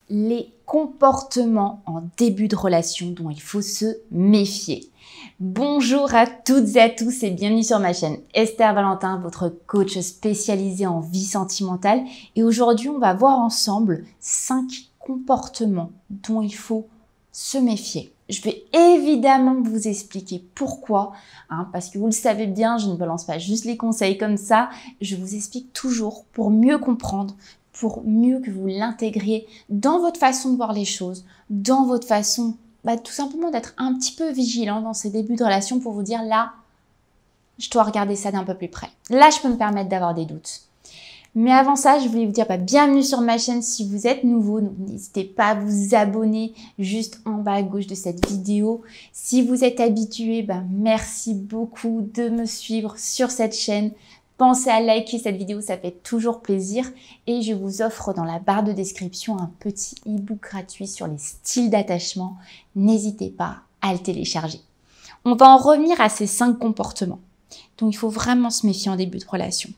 Les comportements en début de relation dont il faut se méfier. Bonjour à toutes et à tous et bienvenue sur ma chaîne Esther Valentin, votre coach spécialisé en vie sentimentale. Et aujourd'hui, on va voir ensemble 5 comportements dont il faut se méfier. Je vais évidemment vous expliquer pourquoi, parce que vous le savez bien, je ne balance pas juste les conseils comme ça, je vous explique toujours pour mieux comprendre, pour mieux que vous l'intégriez dans votre façon de voir les choses, dans votre façon tout simplement d'être un petit peu vigilant dans ces débuts de relation pour vous dire là, je dois regarder ça d'un peu plus près. Là, je peux me permettre d'avoir des doutes. Mais avant ça, je voulais vous dire bienvenue sur ma chaîne si vous êtes nouveau. Donc n'hésitez pas à vous abonner juste en bas à gauche de cette vidéo. Si vous êtes habitué, merci beaucoup de me suivre sur cette chaîne. Pensez à liker cette vidéo, ça fait toujours plaisir. Et je vous offre dans la barre de description un petit e-book gratuit sur les styles d'attachement. N'hésitez pas à le télécharger. On va en revenir à ces 5 comportements. Donc il faut vraiment se méfier en début de relation.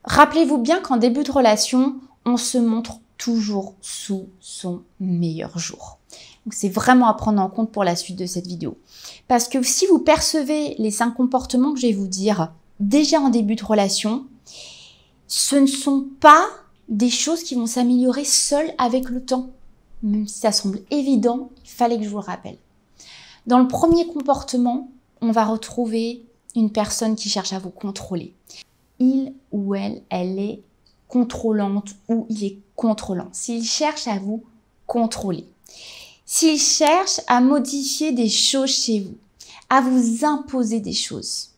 Rappelez-vous bien qu'en début de relation, on se montre toujours sous son meilleur jour. Donc c'est vraiment à prendre en compte pour la suite de cette vidéo. Parce que si vous percevez les 5 comportements que je vais vous dire déjà en début de relation, ce ne sont pas des choses qui vont s'améliorer seules avec le temps. Même si ça semble évident, il fallait que je vous le rappelle. Dans le premier comportement, on va retrouver une personne qui cherche à vous contrôler. Il ou elle est contrôlante ou il est contrôlant. S'il cherche à vous contrôler, s'il cherche à modifier des choses chez vous, à vous imposer des choses,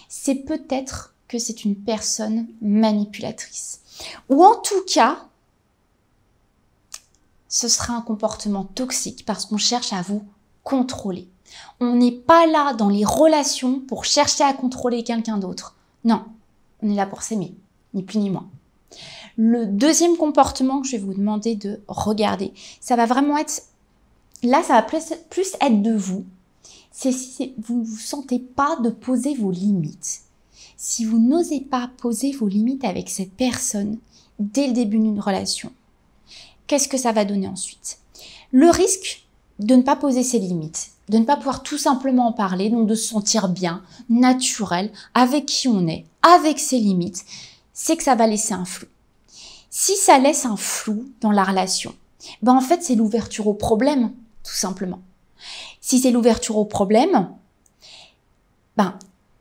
c'est peut-être que c'est une personne manipulatrice. Ou en tout cas, ce sera un comportement toxique parce qu'on cherche à vous contrôler. On n'est pas là dans les relations pour chercher à contrôler quelqu'un d'autre. Non. On est là pour s'aimer, ni plus ni moins. Le deuxième comportement que je vais vous demander de regarder, ça va vraiment être, là ça va plus être de vous, c'est si vous ne vous sentez pas de poser vos limites. Si vous n'osez pas poser vos limites avec cette personne dès le début d'une relation, qu'est-ce que ça va donner ensuite? Le risque de ne pas poser ses limites, de ne pas pouvoir tout simplement en parler, donc de se sentir bien, naturel, avec qui on est, avec ses limites, c'est que ça va laisser un flou. Si ça laisse un flou dans la relation, en fait, c'est l'ouverture au problème, tout simplement. Si c'est l'ouverture au problème,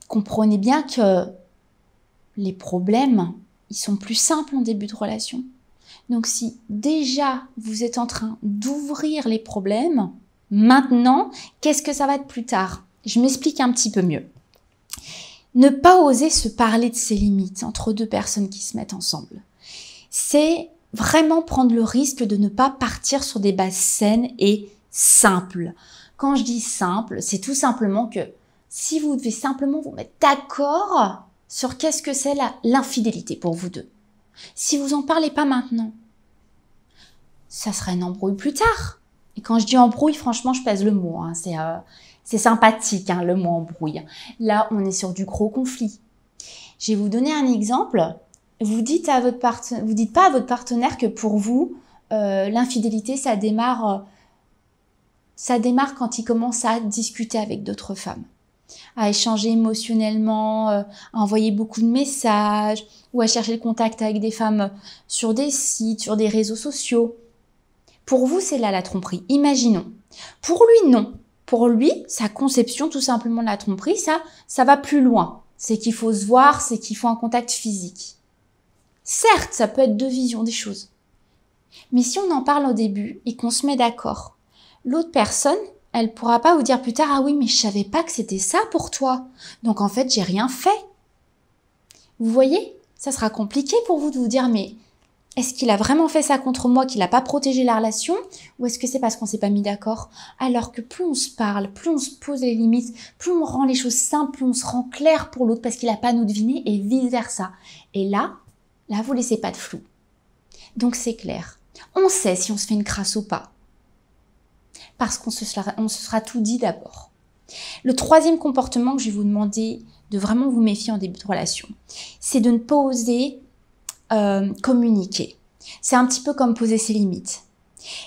comprenez bien que les problèmes, ils sont plus simples en début de relation. Donc si déjà vous êtes en train d'ouvrir les problèmes, maintenant, qu'est-ce que ça va être plus tard? Je m'explique un petit peu mieux. Ne pas oser se parler de ses limites entre deux personnes qui se mettent ensemble, c'est vraiment prendre le risque de ne pas partir sur des bases saines et simples. Quand je dis simple, c'est tout simplement que si vous devez simplement vous mettre d'accord sur qu'est-ce que c'est l'infidélité pour vous deux. Si vous en parlez pas maintenant, ça sera une embrouille plus tard. Et quand je dis embrouille, franchement, je pèse le mot. C'est sympathique, le mot embrouille. Là, on est sur du gros conflit. Je vais vous donner un exemple. Vous dites pas à votre partenaire que pour vous, l'infidélité, ça démarre quand il commence à discuter avec d'autres femmes, à échanger émotionnellement, à envoyer beaucoup de messages ou à chercher le contact avec des femmes sur des sites, sur des réseaux sociaux. Pour vous, c'est là la tromperie. Imaginons. Pour lui, non. Pour lui, sa conception tout simplement de la tromperie, ça va plus loin. C'est qu'il faut se voir, c'est qu'il faut un contact physique. Certes, ça peut être 2 visions des choses. Mais si on en parle au début et qu'on se met d'accord, l'autre personne, elle pourra pas vous dire plus tard « Ah oui, mais je savais pas que c'était ça pour toi. Donc en fait, j'ai rien fait. » Vous voyez, ça sera compliqué pour vous de vous dire « Mais est-ce qu'il a vraiment fait ça contre moi, qu'il n'a pas protégé la relation, ou est-ce que c'est parce qu'on s'est pas mis d'accord ?» Alors que plus on se parle, plus on se pose les limites, plus on rend les choses simples, plus on se rend clair pour l'autre parce qu'il n'a pas à nous deviner et vice versa. Et là, vous laissez pas de flou. Donc c'est clair. On sait si on se fait une crasse ou pas. Parce qu'on se sera tout dit d'abord. Le troisième comportement que je vais vous demander de vraiment vous méfier en début de relation, c'est de ne pas oser communiquer. C'est un petit peu comme poser ses limites.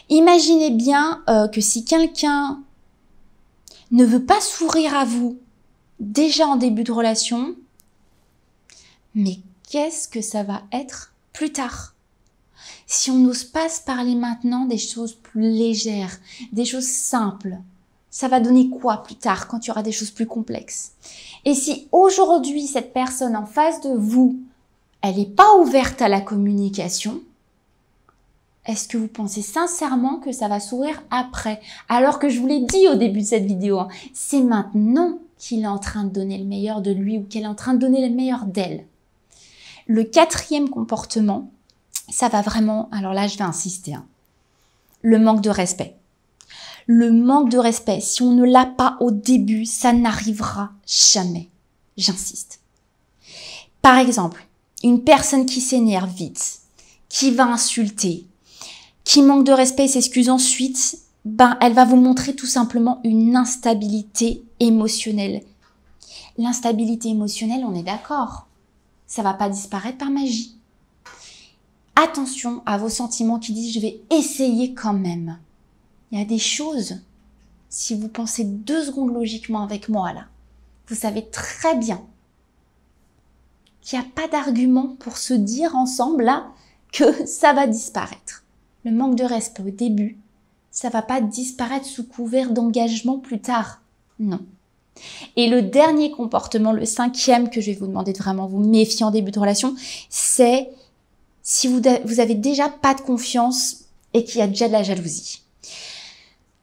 Imaginez bien que si quelqu'un ne veut pas s'ouvrir à vous déjà en début de relation, mais qu'est-ce que ça va être plus tard? Si on n'ose pas se parler maintenant des choses plus légères, des choses simples, ça va donner quoi plus tard quand il y aura des choses plus complexes? Et si aujourd'hui cette personne en face de vous, elle n'est pas ouverte à la communication, est-ce que vous pensez sincèrement que ça va s'ouvrir après? Alors que je vous l'ai dit au début de cette vidéo, hein, c'est maintenant qu'il est en train de donner le meilleur de lui ou qu'elle est en train de donner le meilleur d'elle. Le quatrième comportement, ça va vraiment, alors là je vais insister, hein, le manque de respect. Le manque de respect, si on ne l'a pas au début, ça n'arrivera jamais. J'insiste. Par exemple, une personne qui s'énerve vite, qui va insulter, qui manque de respect et s'excuse ensuite, elle va vous montrer tout simplement une instabilité émotionnelle. L'instabilité émotionnelle, on est d'accord, ça va pas disparaître par magie. Attention à vos sentiments qui disent « je vais essayer quand même ». Il y a des choses, si vous pensez 2 secondes logiquement avec moi là, vous savez très bien qu'il n'y a pas d'argument pour se dire ensemble là que ça va disparaître. Le manque de respect au début, ça va pas disparaître sous couvert d'engagement plus tard. Non. Et le dernier comportement, le 5e que je vais vous demander de vraiment vous méfier en début de relation, c'est si vous avez déjà pas de confiance et qu'il y a déjà de la jalousie.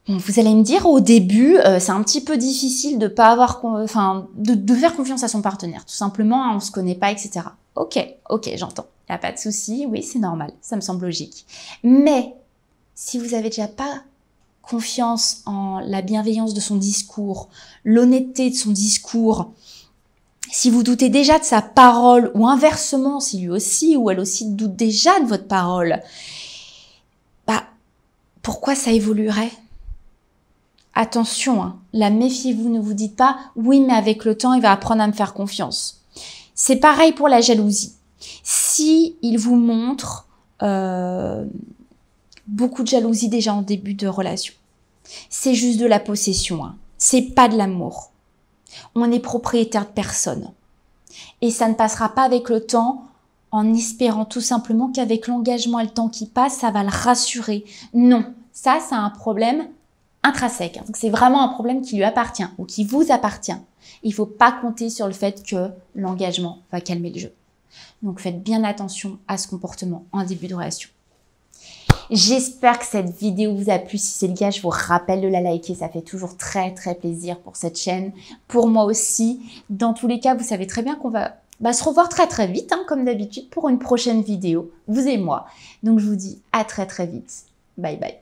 Bon, vous allez me dire au début, c'est un petit peu difficile de pas avoir, de faire confiance à son partenaire. Tout simplement, hein, on se connaît pas, etc. Ok, j'entends. Il n'y a pas de souci, oui, c'est normal, ça me semble logique. Mais si vous avez déjà pas confiance en la bienveillance de son discours, l'honnêteté de son discours, si vous doutez déjà de sa parole, ou inversement, si lui aussi ou elle aussi doute déjà de votre parole, pourquoi ça évoluerait? Attention, hein, la méfiez-vous, ne vous dites pas « oui, mais avec le temps, il va apprendre à me faire confiance ». C'est pareil pour la jalousie. Si il vous montre beaucoup de jalousie déjà en début de relation, c'est juste de la possession, hein. C'est pas de l'amour. On est propriétaire de personne. Et ça ne passera pas avec le temps en espérant tout simplement qu'avec l'engagement et le temps qui passe, ça va le rassurer. Non, ça c'est un problème intrinsèque. Donc c'est vraiment un problème qui lui appartient ou qui vous appartient. Il ne faut pas compter sur le fait que l'engagement va calmer le jeu. Donc faites bien attention à ce comportement en début de relation. J'espère que cette vidéo vous a plu. Si c'est le cas, je vous rappelle de la liker. Ça fait toujours très plaisir pour cette chaîne. Pour moi aussi. Dans tous les cas, vous savez très bien qu'on va se revoir très vite, hein, comme d'habitude, pour une prochaine vidéo. Vous et moi. Donc je vous dis à très vite. Bye bye.